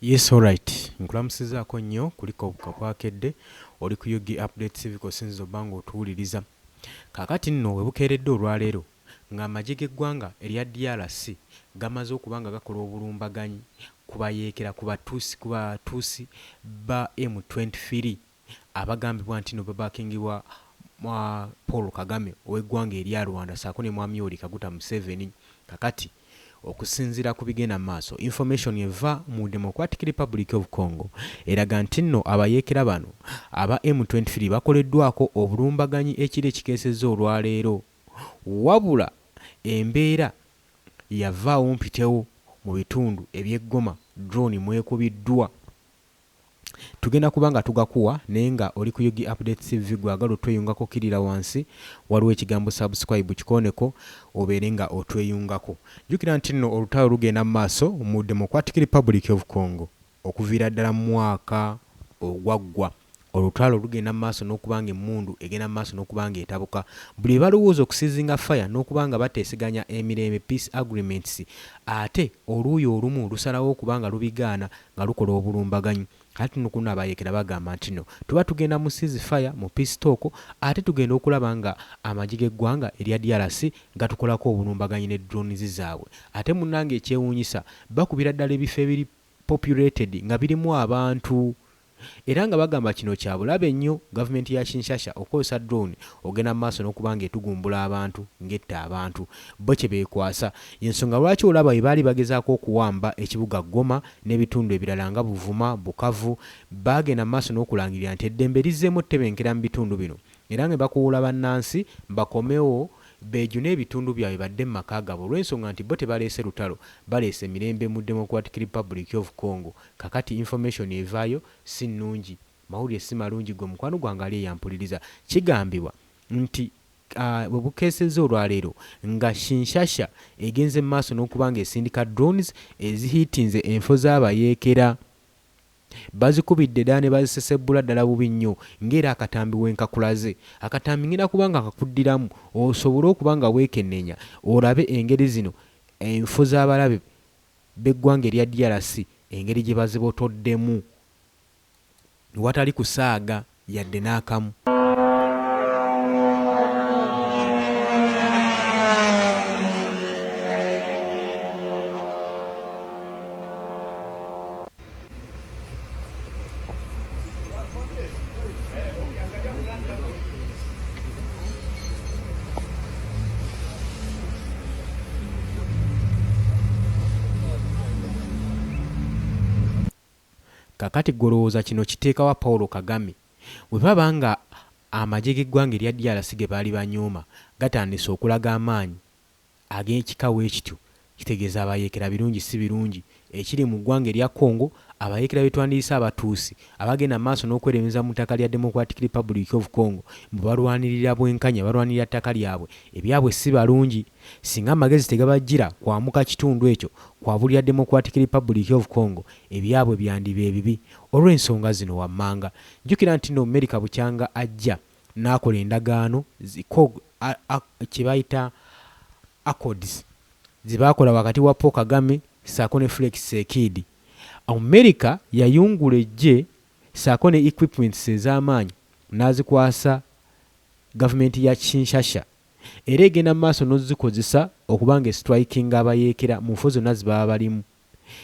Yes, alright. Nkulamusizaako nnyo kuliko obukapwakedde oli ku Yugi Update Civic osinziza obbanga otuwuliriza. Kaakati nno we bukeeredde olwaleero ng'amagye g'eggwanga erya DRC gamaze okuba nga gakola obulumbaganyi ku bayeekera ku batuusi ba M23 abagambibwa nti no babaakingibwa Paul Kagame ow'eggwanga erya Rwanda ssaako ne Mwami Yoweri Kaguta Museveni. Kakati okusinziira ku bigenda maaso information eva mu Democratic Republic of Congo eraga nti nno abayeekera bano aba M23 bakoleddwako obulumbaganyi ekiri ekikeesezza olwaleero, wabula embeera yavaawo mpitewo mu bitundu eby'eggoma drone mwekubiddwa. Tugenda kubanga tugakuwa naye nga oli ku Yugi Update TV gwagala otweyungako kirira wansi waliwo ekigambo subscribe kikoneko obeere nga otweyungako. Jjukira nti nno olutalo lugenda mu maaso mu Democratic Republic of Congo okuviira ddala mu mwaka ogwaggwa. Olutalo lugenda mu maaso n'okubanga emmundu egenda mu maaso n'okubanga etabuka. Buli balowooza okusizinga fire n'okubanga bateeseganya emirembe peace agreements ate oluuyi olumu lusalawo okubanga lubigaana nga lukola obulumbaganyi. Kati nno kuno abayeekera bagamba nti no tuba tugenda mu ceasefire mu peace talk ate tugenda okulaba nga amagye g'eggwanga erya DRC gatukolako obulumbaganyi ne drones zaabwe. Ate munnange ekyewuunyisa bakubira ddala ebifo ebiri populated nga birimu abantu. Era nga bagamba kino kya bulabe nnyo gavumenti ya Kinshasa okozesa drone ogenda mu maaso n'okubanga etugumbula abantu ng'etta abantu bo kye beekwasa. Y'ensonga lwaki olaba bwe baali bagezaako okuwamba ekibuga Goma n'ebitundu ebirala nga Buvuma, Bukavu baagenda mu maaso n'okulangirira nti eddembe lizzeemu ettebenkera mu bitundu bino. Era nga bakuwula bannansi bakomewo beeju n'ebitundu byabwe badde mu maka gaabwe olw'ensonga nti bo tebaleese lutalo, baleese mirembe mu Democratic Republic of Congo. Kakati information evaayo si nnungi, mawulire si malungi, gwe mukwano gwange ali eyampuliriza. Kigambibwa nti bwe bukeesezza olwaleero nga Kinshasa egenze mu maaso n'okuba nga esindika drones ezihiitinze enfo z'abayeekera. Bazikubidde ddala ne bazisesebbula ddala bubi nnyo ng'era akatambi w'enkakulaze. Akatambi ngenda kuba nga akakuddiramu osobole okuba nga weekennenya olabe engeri zino enfo z'abalabe b'eggwanga erya DRC engeri gye bazibotoddemu watali kusaaga yadde n'akamu. Kakati golowooza kino kiteekawa Paul Kagame bwe baba nga amagye g'eggwanga erya DRC ge baali banyooma gatandise okulaga amaanyi ag'ekikawo ekityo, kitegeeza abayeekera birungi si birungi. Ekiri mu ggwanga erya Congo abayeekera be twandiyise abatuusi abagenda maaso n'okweremeza mu ttaka lya Democratic Republic of Congo mu balwanirira bwenkanya balwanirira ttaka lyabwe ebyabwe si balungi. Singa amagezi tegabajjira kwamuka kitundu ekyo kwa bulya Democratic Republic of Congo ebyabwe byandiba ebibi. Olw'ensonga zino wammanga jjukira nti no America bukyanga ajja n'akola endagaano kye bayita accords zibaakola wakati wa Paul Kagame ssaako ne Felix Tshisekedi. America yayungula eggye ssaako ne equipments ez'amaanyi n'azikwasa gavumenti ya Kinshasa era egenda mu maaso n'ozikozesa okuba nga estrikinga abayeekera mu nfo zonna zibaba balimu.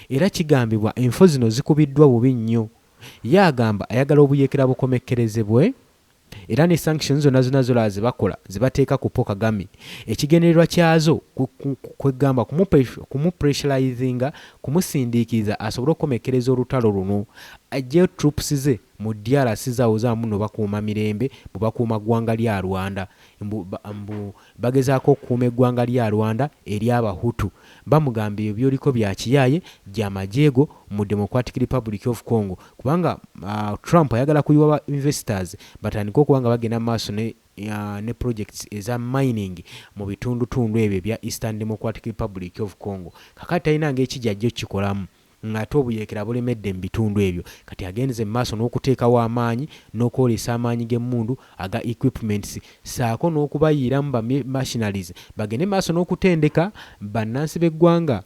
Era kigambibwa enfo zino zikubiddwa bubi nnyo. Ye agamba ayagala obuyeekera bukomekkerezebwe era ne sanctions zonna zolaba zebakola zibateeka ku Paul Kagame ekigendererwa kyazo kwegamba kumupressurizinga kumusindiikiriza asobole okukomekkereza olutalo luno ajje troops ze mu DRC zaawo zaamu no bakuuma mirembe bwe bakuuma ggwanga lya Rwanda bagezaako okukuuma eggwanga lya Rwanda ery'Abahutu. Bamugambye ebyoliko bya kiyaaye gy'amajeego mu Democratic Republic of Congo kubanga Trump ayagala kuyiwa investors batandika okuba nga bagenda mu maaso ne projects eza mining mu bitundutundu ebyo bya Eastern Democratic Republic of Congo. Kakati talina ng'ekijjajjo kikolamu ng'ate obuyeekera bulemedde mu bitundu ebyo. Kati agendeze mu maaso n'okuteekawo amaanyi n'okwolesa amaanyi g'emmundu aga equipments ssaako n'okubayiiramu ba machineries bagende maaso n'okutendeka bannansi b'eggwanga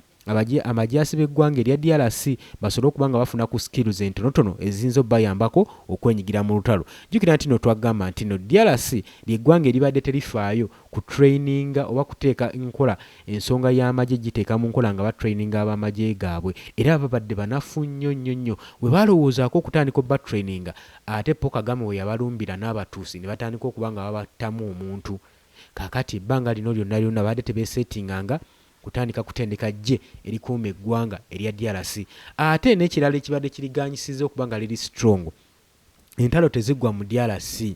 amajaasi b'eggwanga erya DRC basobole okuba nga bafuna ku skills entonotono eziyinza obbayambako okwenyigira mu lutalo. Jjukira nti no twagamba nti no DRC ly'eggwanga eribadde terifaayo ku traininga oba kuteeka nkola ensonga y'amagye giteeka mu nkola nga batraininga ab'amagye gaabwe, era babadde banafu nnyo bwe balowoozaako okutandika obba traininga ate Paul Kagame we yabalumbira n'abatuusi ne batandika okuba nga babattamu omuntu. Kaakati ebbanga lino lyonna badde tebeesetinganga kutandika kutendeka ggye erikuuma eggwanga erya DRC. Ate n'ekirala ekibadde kiriganyisizza okuba nga liri strong, entalo teziggwa mu DRC.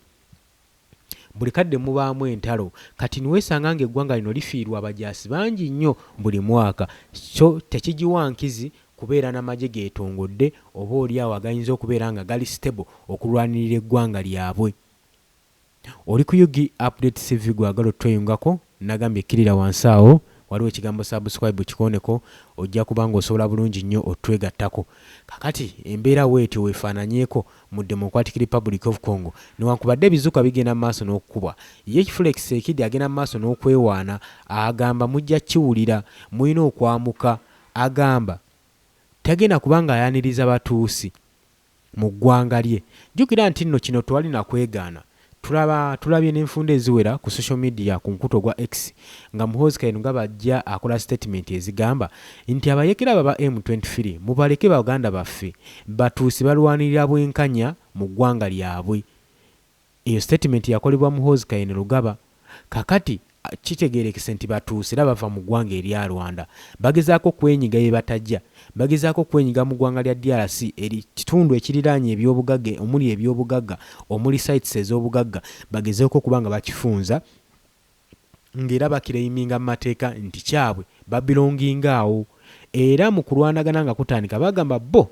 Buli kadde mubaamu entalo. Kati niweesanga ng'eggwanga lino lifiirwa abajaasi bangi nnyo buli mwaka. So tekigiwa nkizi kubeera n'amagye geetongodde oba oli awo agayinza okubeera nga gali stable okulwanirira eggwanga lyabwe. Oli ku Yugi Updates TV gwagala otweyungako, nagambye ekkirira wansi awo waliwo ekigambo subscribe kikoneko, ojja kuba ng'osobola bulungi nnyo otwegattako. Kakati embeera weetyo weefaananyeeko mu Democratic Republic of Congo newankubadde ebizuka bigenda mu maaso n'okukubwa, ye Felix Tshisekedi agenda mu maaso n'okwewaana, agamba mujja kiwulira, mulina okwamuka. Agamba tagenda kubanga ayaniriza batuusi mu ggwanga lye. Jjukira nti nno kino twali na kwegaana. Tulabye n'enfunda eziwera ku social media ku nkuto gwa X nga Muhoozi Kainerugaba bajja akola statement ezigamba nti abayekera baba M23 mubaleke baganda baffe batuusi balwanirira bwenkanya mu ggwanga lyabwe. Eyo statement yakolebwa Muhoozi Kainerugaba. Kakati kitegeerekese nti batuusi era bava mu ggwanga erya Rwanda, bagezaako kwenyiga ye batajja, bagezaako kwenyiga mu ggwanga lya DRC eri kitundu ekiriraanye ebyobugagga, omuli ebyobugagga, omuli sites ez'obugagga, bagezaako okuba nga bakifunza ng'era bakireyiminga mu mateeka nti kyabwe babilonginga awo. Era mu kulwanagana nga kutandika bagamba bo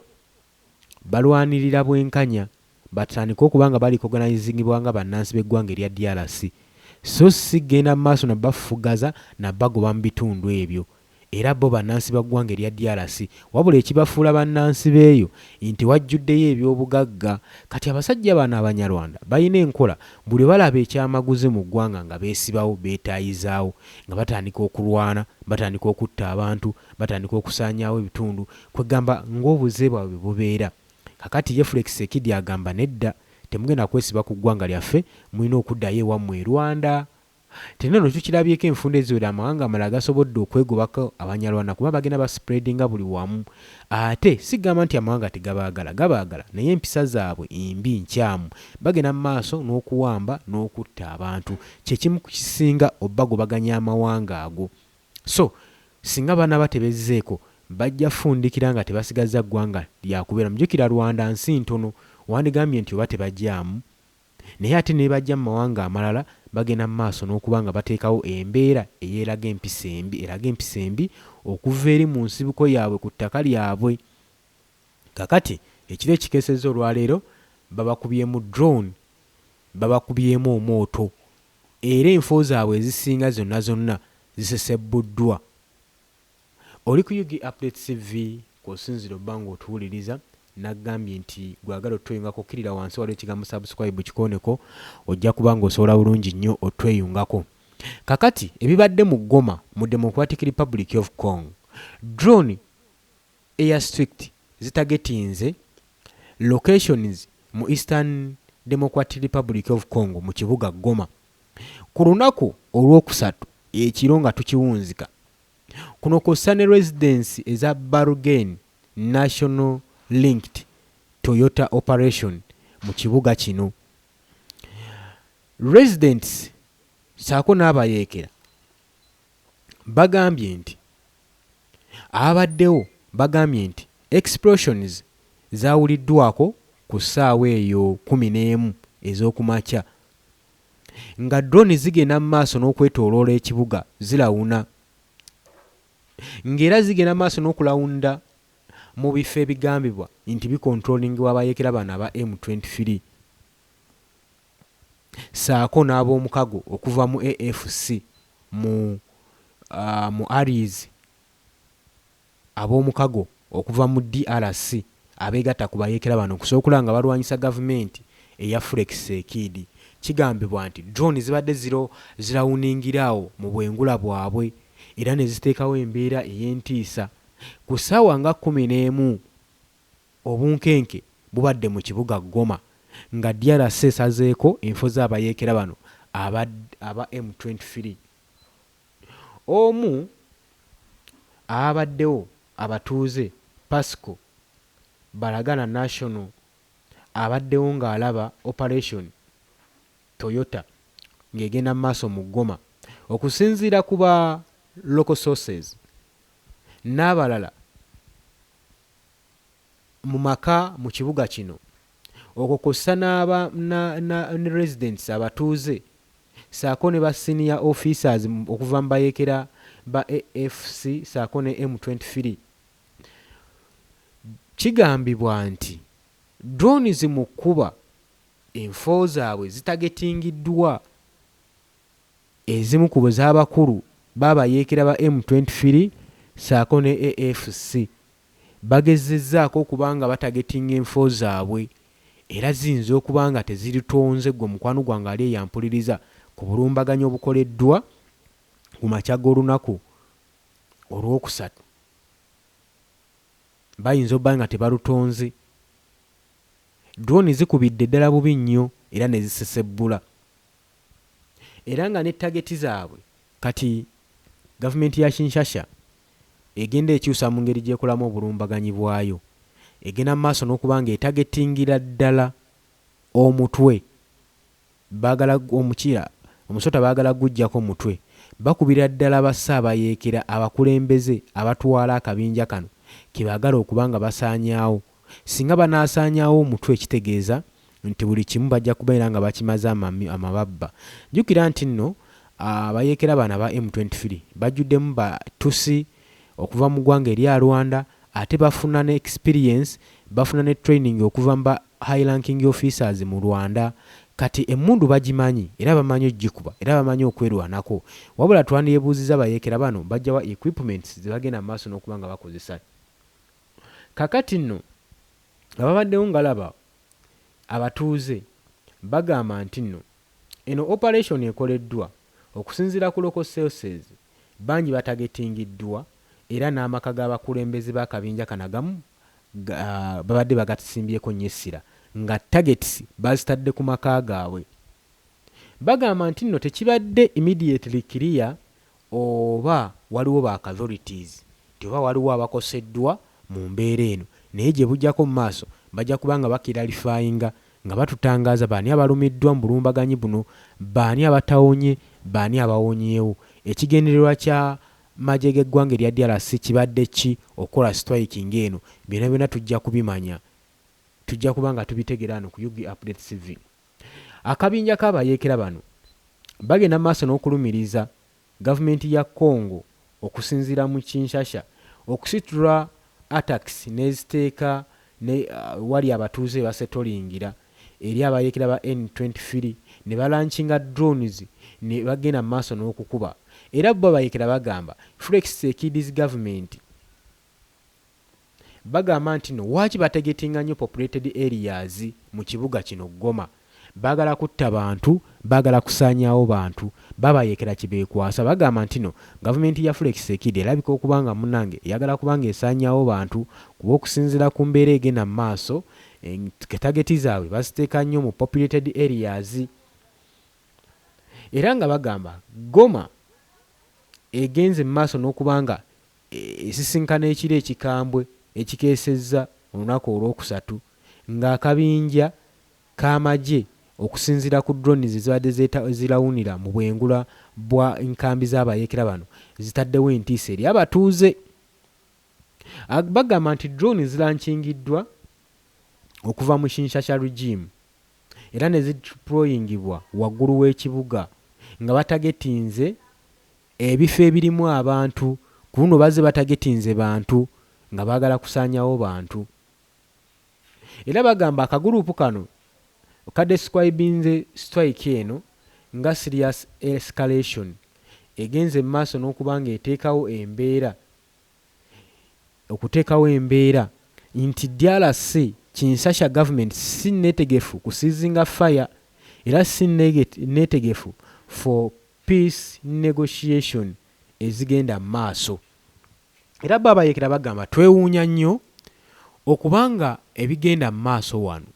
balwanirira bwenkanya, batandika okuba nga bali organizingibwa nga bannansi b'eggwanga erya DRC. So sigenda maaso na bafugaza na bagoba mu bitundu ebyo, era bo bannansi baggwanga erya DRC, wabula ekibafuula bannansi beeyo nti wajjuddeyo ebyobugagga. Kati abasajja bano Abanyarwanda balina enkola, buli balaba ekyamaguzi mu ggwanga nga beesibawo, beetaayizaawo, nga batandika okulwana, batandika okutta abantu, batandika okusaanyaawo ebitundu, kwegamba ng'obuze bwabwe bubeera. Kakati ye Felix Tshisekedi agamba nedda, temugenda kwesiba ku ggwanga lyaffe, mulina okuddayo ewammwe e Rwanda. Teneno tukirabyeko enfunda eziwera amawanga amalala gasobodde okwegobako Abanyarwanda kuba bagenda baspreadinga buli wamu. Ate sigamba nti amawanga tegabaagala, gabaagala, naye empisa zaabwe embi nkyamu, bagenda mu maaso n'okuwamba n'okutta abantu. Kyekimu kisinga obbagobaganya amawanga ago. So singa bana batebezzeeko bajja fundikira nga tebasigaza ggwanga lyakubeera. Mujukira Rwanda nsi ntono, wandigambye nti oba tebajjaamu, naye ate ne bajja mu mawanga amalala bagenda mu maaso n'okuba nga bateekawo embeera eraga empisa embi okuva eri mu nsibuko yaabwe ku ttaka lyabwe. Kakati ekiro ekikeesezza olwaleero babakubyemu drone, babakubyemu omwoto, era enfo zaabwe ezisinga zonna zisesebbuddwa. Oli ku Yugi Updates TV kw'osinzira obba ng'otuwuliriza, nagambye nti gwagala otweyungako, kkirira wansi waliwo ekigambo subscribe kikoneko, ojja kuba ng'osobola bulungi nnyo otweyungako. Kakati ebibadde mu Goma mu Democratic Republic of Congo, drone airstrike zitagetinze locations mu Eastern Democratic Republic of Congo mu kibuga Goma ku lunaku olwokusatu ekiro nga tukiwunzika. Kuno kossa ne residence eza Barugen National Linked Toyota Operation mu kibuga kino. Residents saako n'abayeekera bagambye nti abaddewo bagambye nti explosions zaawuliddwako ku ssaawa eyo 11 ez'okumakya, nga drone zigenda mu maaso n'okwetooloola ekibuga zirawuna, ng'era zigenda maaso n'okulawunda mu bifo ebigambibwa nti bikontrolingibwa abayeekera bano aba M23, saako n'ab'omukago okuva mu AFC mu Aries, ab'omukago okuva mu DRC abeegatta ku bayeekera bano okusobola nga balwanyisa gavumenti eya Felix Tshisekedi. Kigambibwa nti drone zibadde zirawuningiraawo mu bwengula bwabwe, era ne ziteekawo embeera ey'entiisa ku ssaawa nga 11 obunkenke bubadde mu kibuga Goma nga DRC esazeeko enfo z'abayeekera bano aba M23. Omu abaddewo abatuuze Pasco Baragana National abaddewo ng'alaba Operation Toyota ng'egenda mu maaso mu Goma. Okusinziira ku ba local sources n'abalala mu maka mu kibuga kino okwo kw'ossa ne residents abatuuze saako ne ba senior officers okuva mu bayeekera ba AFC saako ne M23, kigambibwa nti drones mu kkuba enfo zaabwe zitagetingiddwa, ezimu ku bwe z'abakulu b'abayeekera ba M23 saako ne AFC bagezezzaako okubanga batagetinga enfo zaabwe, era ziyinza okuba nga teziritonze gwe mukwano gwange ali eyampuliriza ku bulumbaganyi obukoleddwa ku makya g'olunaku olwokusatu. Bayinza okuba nga tebalutonze. Drone zikubidde ddala bubi nnyo era ne zisesebbula, era nga ne tageti zaabwe kati gavumenti ya Kinshasa egenda ekyusa mu ngeri gy'ekolamu obulumbaganyi bwayo. Egenda mu maaso n'okuba nga etagetingira ddala omutwe, baagala omukira omusota baagala gujjako mutwe, bakubira ddala bassaabayeekera abakulembeze abatwala akabinja kano ke baagala okuba nga basaanyaawo. Singa banaasaanyaawo omutwe ekitegeeza nti buli kimu bajja kubeera nga bakimaze amababba. Jjukira nti nno abayeekera bano aba M23 bajjuddemu batusi okuva mu ggwanga erya Rwanda, ate bafuna ne experience, bafuna ne training okuva mu ba high ranking officers mu Rwanda. Kati emmundu bagimanyi era bamanyi ogikuba era bamanyi okwerwanako. Wabula twandiyebuuziza abayeekera bano bajjawa equipments ze bagenda mu maaso n'okuba nga bakozesa. Kakati nno ababaddewo ngalaba abatuuze bagamba nti nno eno operation ekoleddwa okusinziira ku local sources bangi batagetingiddwa, era n'amaka g'abakulembeze b'akabinja kanagamu babadde bagasimbyeko nnyo essira nga targets bazitadde ku maka gaabwe. Bagamba nti nno tekibadde immediately clear oba waliwo ba casualties, oba waliwo abakoseddwa mu mbeera eno, naye gye bujjako mu maaso bajja kubanga bakiralifayinga nga batutangaaza baani abalumiddwa mu bulumbaganyi buno, baani abatawonye, baani abawonyeewo. Ekigendererwa kya magye g'eggwanga erya DRC kibadde ki okukola striking eno? Byonna byonna tujja kubimanya, tujja kuba nga tubitegera wano ku UG Update TV. Akabinja k'abayeekera bano bagenda mu maaso n'okulumiriza gavumenti ya Congo okusinziira mu Kinshasa okusitula attacks n'eziteeka ne wali abatuuze basetolingira eri abayeekera ba N23 ne balanchinga drones ne bagenda mu maaso n'okukuba. Era bo abayeekera bagamba Felix Tshisekedi's government bagamba nti no waki bategetinga nnyo populated areas mu kibuga kino Goma, baagala kutta bantu, baagala kusaanyaawo bantu, babayeekera kibeekwasa. Bagamba nti no gavumenti ya Felix Tshisekedi erabika okubanga munnange eyagala kubanga esaanyaawo bantu kuba okusinziira ku mbeera egenda mu maaso tageti zaabwe baziteeka nnyo mu populated areas. Era nga bagamba Goma egenze mu maaso n'okubanga esisinkana ekiro ekikambwe ekikeesezza olunaku olwokusatu ng'akabinja k'amagye okusinziira ku drones zibadde zirawunira mu bwengula bwa nkambi z'abayeekera bano zitaddewo entiisa eri abatuuze. Bagamba nti drone zilankingiddwa okuva mu Kinshasa regime era ne zideployingibwa waggulu w'ekibuga nga batagetinze ebifo ebirimu abantu. Ku luno bazze batagetinze bantu nga baagala kusaanyawo bantu. Era bagamba akaguruupu kano kadescribinze strike eno nga serious escalation egenze mu maaso n'okuba nga okuteekawo embeera nti DRC Kinshasa government si netegefu kusizinga fire era si netegefu for peace negotiation ezigenda mu maaso. era babayekera bagamba twewuunya nnyo okubanga ebigenda mu maaso wano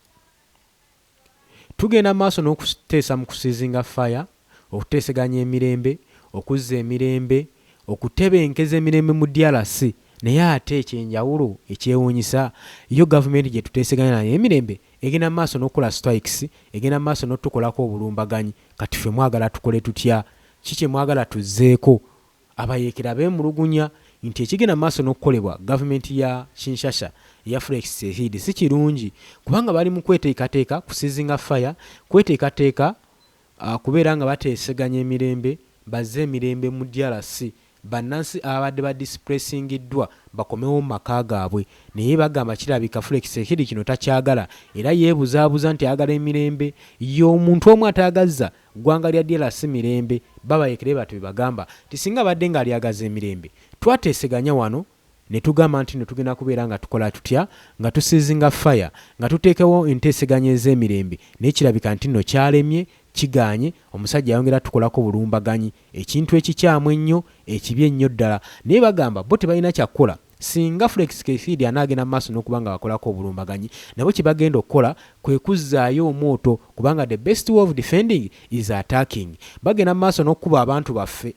tugenda maaso n'okuteesa mu kusiizinga fire, okuteeseganya emirembe, okuzza emirembe, okutebenkeza emirembe mu DRC. Naye ate ekyenjawulo ekyewuunyisa yo gavumenti gye tuteeseganya nayo emirembe egenda maaso n'okukola strikes, egenda maaso n'otukolako obulumbaganyi. Kati ffe mwagala tukole tutya? Kiki mwagala tuzzeeko? Abayeekera beemulugunya nti ekigenda maaso n'okukolebwa gavumenti ya Kinshasa ya Felix Tshisekedi si kirungi, kubanga bali mu kweteekateeka kusiizinga fire, kweteekateeka kubeera nga bateeseganya emirembe, bazze emirembe mu DRC. Bannansi abadde badisplacingiddwa bakomewo mu maka gaabwe. Naye bagamba kirabika Felix Tshisekedi kino takyagala, era yeebuzaabuza nti ayagala emirembe y'omuntu omu ataagazza ggwanga lya DRC mirembe. Babayekere batu bagamba ti singa badde nga alyagaza emirembe twateeseganya wano ne tugamba nti ne tugenda kubeera nga tukola tutya, nga tusiizinga fire, nga tuteekewo enteeseganya ez'emirembe. Naye kirabika nti nno kyalemye, kiganye, omusajja ayongera tukolako bulumbaganyi, ekintu ekikyamu ennyo, ekibi ennyo ddala. Naye bagamba bo tebalina kyakukola singa Felix Tshisekedi anaagenda maaso n'okuba nga bakolako obulumbaganyi. Nabo kye bagenda okukola kwe kuzzaayo omwoto, kubanga the best way of defending is attacking. Bagenda maaso n'okuba abantu baffe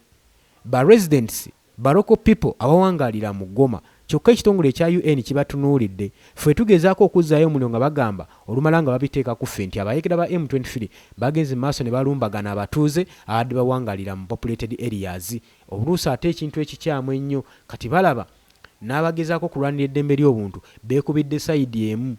ba residents, ba local people abawangaalira mu Goma. Kyokka ekitongole ekya UN kibatunuulidde. Ffe tugezaako okuzzaayo omuliro nga bagamba olumala nga babiteeka ku ffe nti abayeekera ba M23 bagenze maaso ne balumbagana abatuuze abadde bawangaalira mu populated areas. Obuluusi ate ekintu ekikyamu ennyo, kati balaba n'abagezaako kulwanira eddembe ly'obuntu beekubidde sayidi emu.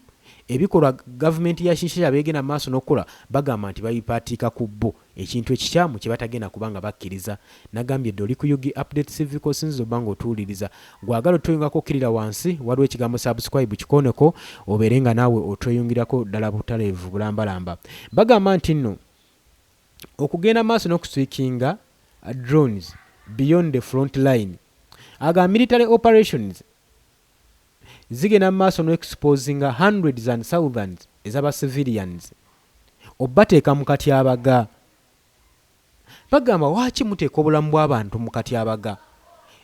Ebikolwa gavumenti ya Kinshasa beegenda maaso n'okukola bagamba nti babipaatiika ku bo, ekintu ekikyamu kye batagenda kubanga bakkiriza. Nagambye dde oli ku Yugi Update TV ko sinzo banga otuwuliriza. Gwagala otweyungako okkirira wansi waliwo ekigambo subscribe kikoneko obeere nga naawe otweyungirako ddala butaleevu bulambalamba. Bagamba nti nno okugenda maaso n'okuswikinga drones beyond the front line, aga military operations zigenda maaso n'exposinga hundreds and thousands ez'aba civilians obateeka mu katyabaga. Bagamba waaki muteeka obulamu bw'abantu mu katyabaga?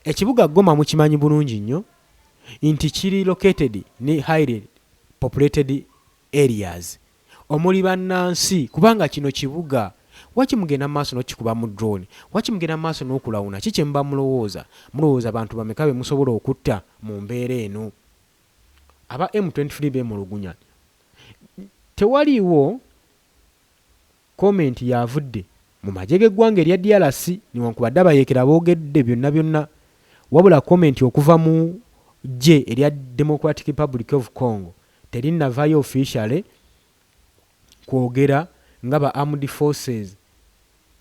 Ekibuga Goma mukimanyi bulungi nnyo nti kiri located ne highly populated areas omuli bannansi, kubanga kino kibuga. Waaki mugenda maaso n'okikuba mu drone? Waaki mugenda maaso n'okulawuna? Kiki muba mulowooza? Mulowooza abantu bameka be musobola okutta mu mbeera eno? Aba M23 beemulugunya. Tewaliiwo komenti yavudde mu magye g'eggwanga erya DRC newankubadde abayeekera boogedde byonna byonna, wabula komenti okuva mu gye erya Democratic Republic of Congo terinavaayo officially kwogera nga ba armed forces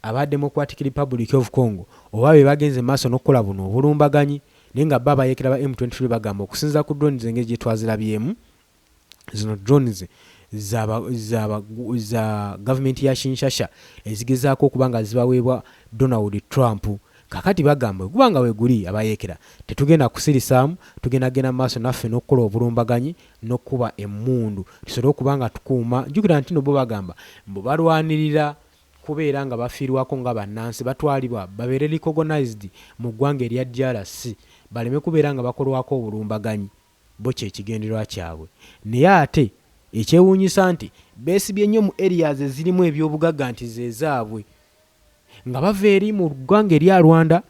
aba Democratic Republic of Congo oba be bagenze maaso n'okukola buno obulumbaganyi. Naye nga babayekera ba M23 bagamba okusinza ku drones engeri gye twazirabyemu, zino drones za gavumenti ya Kinshasa ezigezaako okuba nga zibaweebwa Donald Trump. Kakati bagamba kubanga weeguli abayeekera tetugenda kusirisaamu, tugenda maaso naffe n'okukola obulumbaganyi n'okkuba emmundu tusobole okuba nga tukuuma. Jjukira nti no bo bagamba mbu balwanirira kubeera nga bafiirwako nga bannansi, batwalibwa babeere recognized mu ggwanga erya DRC, baleme kubeera nga bakolwako obulumbaganyi. Bo kyekigendererwa kyabwe. Naye ate ekyewuunyisa nti beesibye nnyo mu areas ezirimu ebyobugagga nti ze zaabwe, nga bava eri mu ggwanga erya Rwanda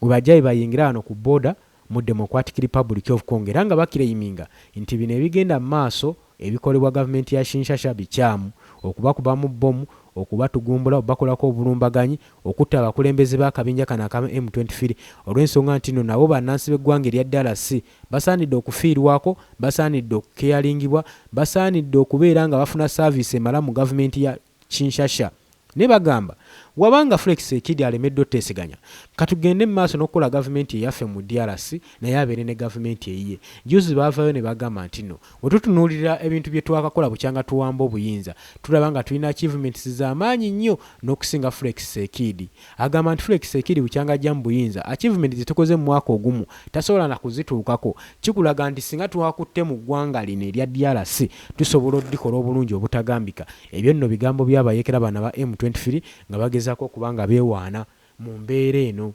we bajja bayingira wano ku border mu Democratic Republic of Congo, era nga bakireyiminga nti bino ebigenda mu maaso ebikolebwa gavumenti ya Kinshasa bikyamu, okubakubamu bbomu, okubatugumbula, obakolako obulumbaganyi, okutta abakulembeze b'akabinja kano aka M23, olw'ensonga nti nno nabo bannansi b'eggwanga erya DRC basaanidde okufiirwako, basaanidde okukeyalingibwa, basaanidde okubeera nga bafuna saaviisi emala mu gavumenti ya Kinshasa. Ne bagamba wabanga Felix Tshisekedi alemedde oteeseganya, katugende mu maaso n'okukola gavumenti eyaffe mu DRC naye abeere ne gavumenti eyiye. Juzi baavaayo ne bagamba nti nno bwe tutunuulira ebintu bye twakakola bukyanga tuwamba obuyinza, tulaba nga tulina achievements z'amaanyi nnyo n'okusinga Felix Tshisekedi. Agamba nti Felix Tshisekedi bukyanga ajja mu buyinza, achievements ze tukoze mu mwaka ogumu tasobola na kuzituukako. Kikulaga nti singa twakutte mu ggwanga lino erya DRC tusobola oddikola obulungi obutagambika. Ebyo nno bigambo by'abayeekera bano ba M23 nga bagezaako okuba nga beewaana mu mbeera eno.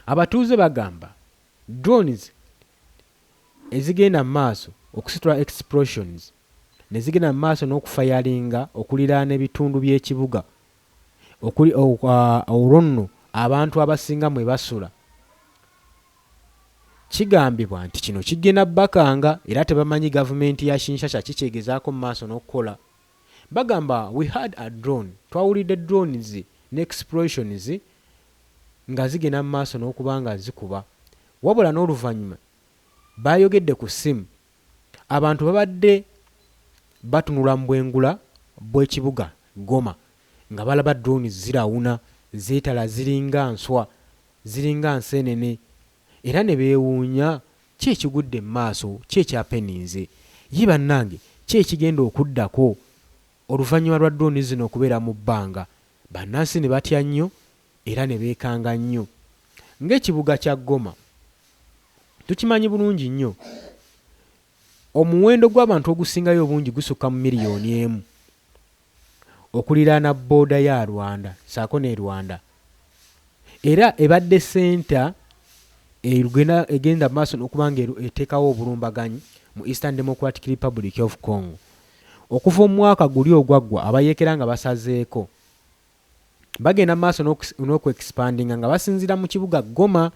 Abatuuze bagamba drones ezigenda mu maaso okusitula explosions ne zigenda mu maaso n'okufayalinga okuliraana ebitundu by'ekibuga olwo nno abantu abasinga mwe basula. Kigambibwa nti kino kigenda bakanga era tebamanyi gavumenti ya Kinshasa kikyegezaako mu maaso n'okukola. Bagamba we had a drone, twawulidde drones ne explosions nga zigenda mu maaso n'okuba nga zikuba. Wabula n'oluvannyuma bayogedde ku ssimu abantu babadde batunula mu bwengula bw'ekibuga Goma nga balaba drones zirawuna zeetala ziringa nswa ziringa nseenene era ne beewuunya ki ekigudde mu maaso ki ekyapeninze ye bannange ki ekigenda okuddako oluvannyuma lwa drone zino okubeera mu bbanga. Bannansi ne batya nnyo era ne beekanga nnyo. Ng'ekibuga kya Goma tukimanyi bulungi nnyo omuwendo gw'abantu ogusingayo obungi gusukka mu miliyoni emu okuliraana booda ya Rwanda saako ne Rwanda era ebadde senta egenda maaso n'okuba nga eteekawo obulumbaganyi mu Eastern Democratic Republic of Congo. Okuva omwaka guli ogwaggwa abayeekera nga basazeeko bagenda maaso n'oku-expandinga nga basinzira mu kibuga Goma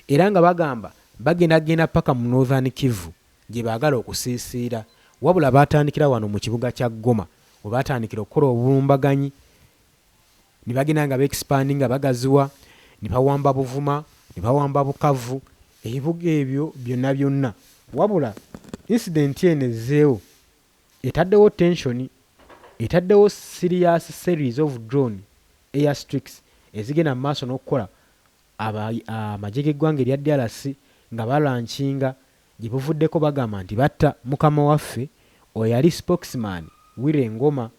era nga bagamba bagenda paka mu Northern Kivu gye baagala okusiisiira. Wabula baatandikira wano mu kibuga kya Goma we baatandikira okukola obulumbaganyi ne bagenda nga be-expandinga bagaziwa ne bawamba Buvuma ne bawamba Bukavu ebibuga ebyo byonna. Wabula incident eno ezzeewo etaddewo tension etaddewo serious series of drone airstrikes ezigenda mu maaso n'okukola amagye g'eggwanga erya DRC nga balankinga gye buvuddeko bagamba nti batta mukama waffe oyo yali spokesman Wire Ngoma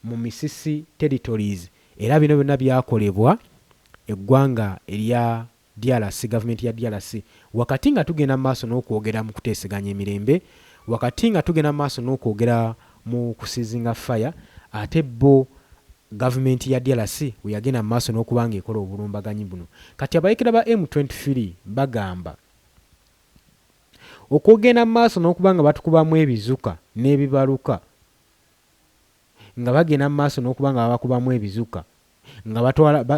mu Misisi territories era bino byonna byakolebwa eggwanga erya DRC gavumenti ya DRC wakati nga tugenda mu maaso n'okwogera mu kuteeseganya emirembe wakati nga tugenda mu maaso n'okwogera mu kusizinga fire ate bo gavumenti ya DRC we yagenda mu maaso n'okuba nga ekola obulumbaganyi buno. Kati abayekera ba M23 bagamba okwogenda mu maaso n'okuba nga batukubamu ebizuka n'ebibaluka nga bagenda mu maaso n'okuba nga babakubamu ebizuka nga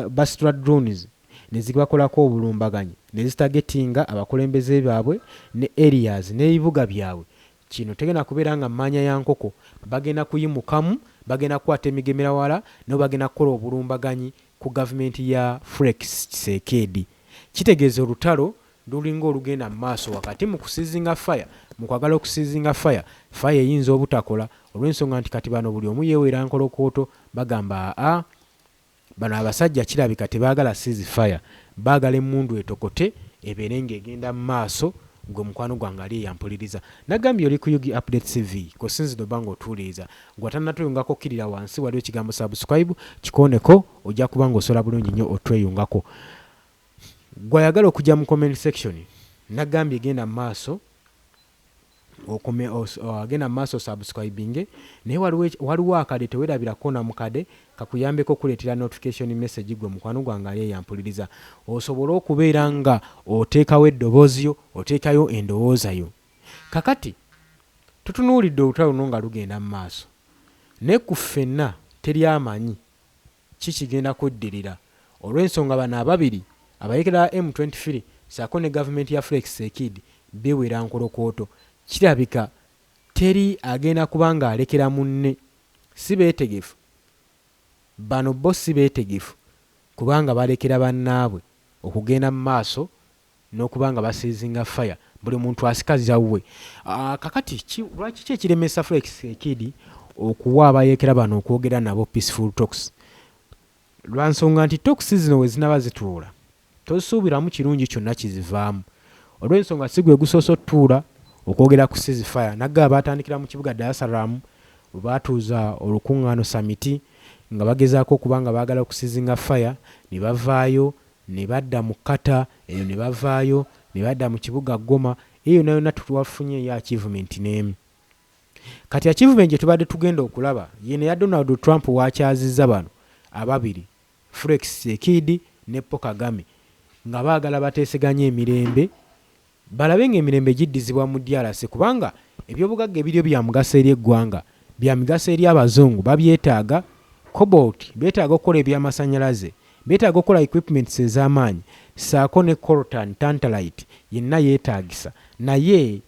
basitula drones ne zibakolako obulumbaganyi ne zitagetinga abakulembeze baabwe ne areas n'ebibuga byabwe. Kino tegenda kubeera nga mmanya ya nkoko bagenda kuyimukamu bagenda kukwata emigemera wala no bagenda kukola obulumbaganyi ku gavumenti ya Felix Tshisekedi. Kitegeeza olutalo lulinga olugenda mu maaso wakati mu kusizinga fire mu kwagala okusizinga fire eyinza obutakola olw'ensonga nti kati bano buli omu yeewera nkolokooto bagamba bano abasajja kirabika tebaagala ceasefire baagala emmundu etokote ebeere ng'egenda mu maaso gwe mukwano gwange ali eyampuliriza. Nagambye oli ku Yugi Update TV kosinzidde obanga otuuliriza gw'atannatweyungako kirira wansi waliwo ekigambo subscribe kikooneko ojja kuba ng'osobola bulungi nnyo otweyungako. Gw'ayagala okujja mu comment section nagambye genda mu maaso agenda mu maaso subscribing naye waliwo akade tewerabirako na mukade kakuyambeko okuleetera notification message gwe mukwano gwange ali eyampuliriza osobole okubeera nga oteekawo eddoboozi yo oteekayo endowooza yo. Kakati tutunuulidde olutalo luno nga lugenda mu maaso naye ku ffenna teri amanyi kikigenda kuddirira olw'ensonga bano ababiri abayekera M23 saako ne gavumenti ya Felix Tshisekedi beewera nkolokooto. Kirabika teri agenda kuba nga alekera munne si beetegefu bano bo si beetegefu kubanga balekera bannaabwe okugenda mu maaso n'okuba nga basizinga fire buli muntu asikaza wuwe. Kakati lwaki ki ekiremesa Felix Tshisekedi okuwa abayekera bano okwogera nabo peaceful talks? Lwa nsonga nti talks zino we zinaba zituula tosuubiramu kirungi kyonna kizivaamu olw'ensonga si gwe gusoose otutuula okwogera ku ceasefire. Naggala baatandikira mu kibuga Dar es Salaam we baatuuza olukuŋŋaano samiti nga bagezaako okuba nga baagala okusizinga fire ne bavaayo ne badda mu Kata eyo ne bavaayo ne badda mu kibuga Goma eyo nayo natutwafunye ya achievement n'emu. Kati achievement gye tubadde tugenda okulaba yene ya Donald Trump waakyazizza bano ababiri Felix Tshisekedi ne Paul Kagame nga baagala bateeseganya emirembe balabe ng'emirembe giddizibwa mu DRC kubanga ebyobugagga ebiryo bya mugaso eri eggwanga bya migaso eri abazungu babyetaaga cobalt beetaaga okukola ebyamasannyalaze beetaaga okukola equipments ez'amaanyi saako ne coltan tantalite yenna yeetaagisa naye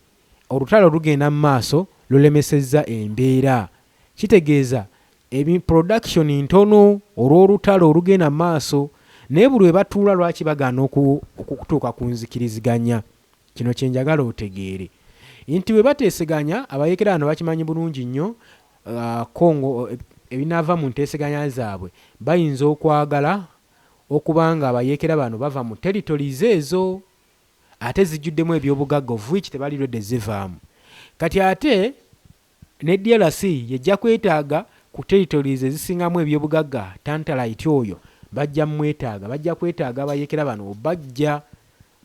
olutalo lugenda mu maaso lulemesezza embeera kitegeeza production ntono olw'olutalo olugenda mu maaso naye buli we batuula lwaki bagaana okutuuka ku nzikiriziganya kino kye njagala otegeere nti bwe bateeseganya abayeekera bano bakimanyi bulungi nnyo Congo ebinaava mu nteeseganya zaabwe bayinza okwagala okuba nga abayeekera bano bava mu territories ezo ate zijjuddemu ebyobugagga of which tebali lwedde zivaamu kati ate ne DRC yejja kwetaaga ku territories ezisingamu ebyobugagga tantalite oyo bajja kwetaaga abayeekera bano bajja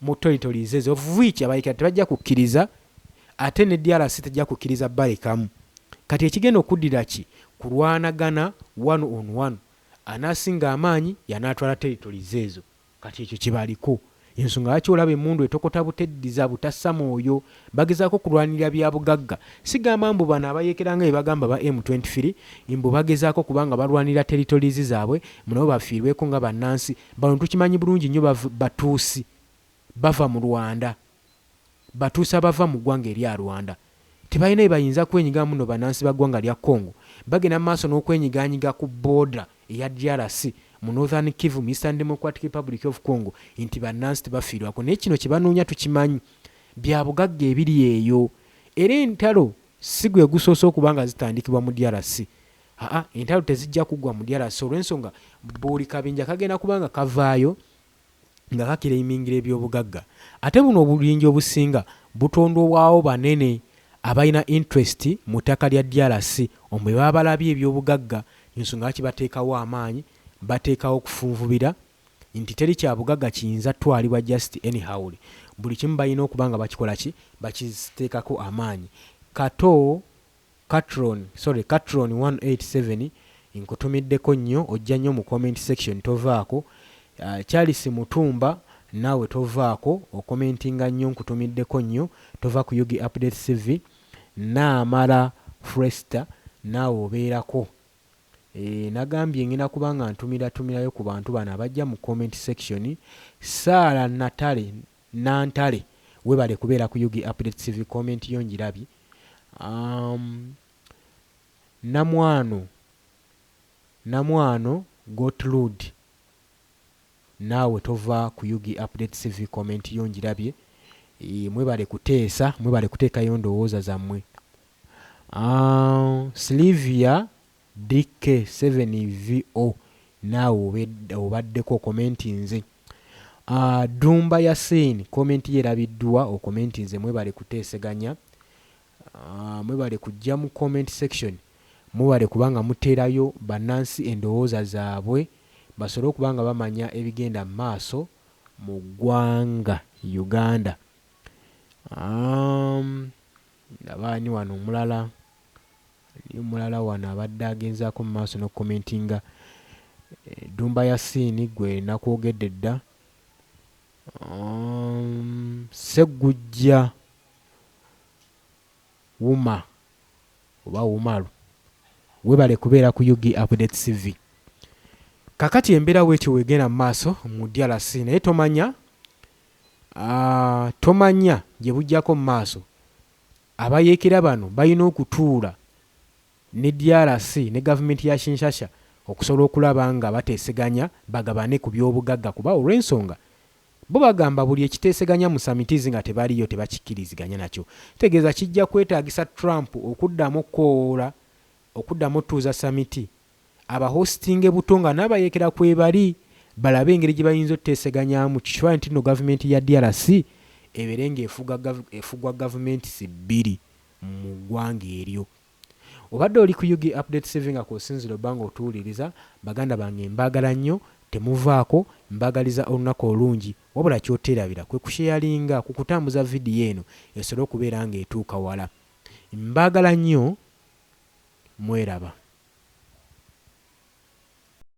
mu territories ezo of which abayeekera tebajja kukkiriza ate ne DRC tejja kukkiriza balekamu kati ekigenda okuddira ki kulwanagana one on one anaasinga amaanyi yanaatwala territories ezo kati ekyo kibaliko ensonga lwaki olaba emmundu etokota buteddiza butassa mwoyo bagezaako kulwanirira bya bugagga sigamba mbu bano abayeekera nga bye bagamba ba M23 mbu bagezaako kubanga balwanirira territories zaabwe munabo bafiirweko nga bannansi bano tukimanyi bulungi nnyo batuusi bava mu Rwanda batuusi abava mu ggwanga erya Rwanda tebalina bye bayinza kwenyiga muno bannansi ba ggwanga lya Congo bagenda mu maaso n'okwenyiganyiga ku booda eya DRC mu Northern Kivu mu Eastern Democratic Republic of Congo nti bannansi tebafiirwako naye kino kye banoonya tukimanyi bya bugagga ebiri eyo era entalo si gwe gusoose okuba nga zitandikibwa mu DRC entalo tezijja kuggwa mu DRC olw'ensonga buli kabinja kagenda kubanga kavaayo nga kakiraimingira ebyobugagga ate buno obulungi obusinga butondobwawo banene abalina interest mu ttaka lya DRC omwe baba balabye ebyobugagga ensonga lwaki bateekawo amaanyi bateekawo okufunvubira nti teri kya bugagga kiyinza twalibwa just anyhow buli kimu balina okuba nga bakikola ki bakiteekako amaanyi Catron 187 nkutumiddeko nnyo ojja nnyo mu comment section tovaako Charles Mutumba naawe tovaako okomentinga nnyo nkutumiddeko nnyo tova ku Yugi Update CV Naamala Fresta naawe obeerako nagambye ngenda kubanga ntumirayo ku bantu bano abajja mu comment section Saara Nantale webale kubeera ku Yugi Update CV comment yo njirabye Namwano Gotrude naawe tova ku Yugi Update CV comment yo njirabye mwebale kuteesa mwebale kuteekayo ndowooza zammwe Sylvia DK7VO naawe obaddeko komenti nze Dumba Yasin komenti yerabiddwa okomenti nze mwebale kuteeseganya mwebale kujja mu comment section mwebale kubanga muteerayo bannansi endowooza zaabwe basobole okubanga bamanya ebigenda mu maaso mu ggwanga Uganda abaani wano omulala wano abadde agenzaako mu maaso n'okukomentinga Dumba Yasiini gwe nakwogedde dda Segujja Wuma oba Wumalu webale kubeera ku Yugi Update CV kakati embeera weekyo wegenda mu maaso mu DRC naye tomanya gye bujjako mu maaso abayeekera bano balina okutuula ne DRC ne gavumenti ya Kinshasa okusobola okulaba nga bateeseganya bagabane ku byobugagga kuba olw'ensonga bo bagamba buli ekiteeseganya mu samitizi nga tebaliyo tebakikkiriziganya nakyo tegeeza kijja kwetaagisa Trump okuddamu tuuza samiti abahostinge butonga n'abayeekera kwebali balabe engeri gye bayinza otuteeseganyamu kikifaananyi nti nno gavumenti ya DRC ebeere ng'efugwa gavumenti si bbiri mu ggwanga eryo obadde oli ku Yugi Update CV nga kw'osinzira obbanga otuwuliriza baganda bange mbaagala nnyo temuvaako mbaagaliza olunaku olungi wabula kyoteerabira kwe kusheyalinga ku kutambuza vidiyo eno esobole okubeera ng'etuuka wala mbaagala nnyo mweraba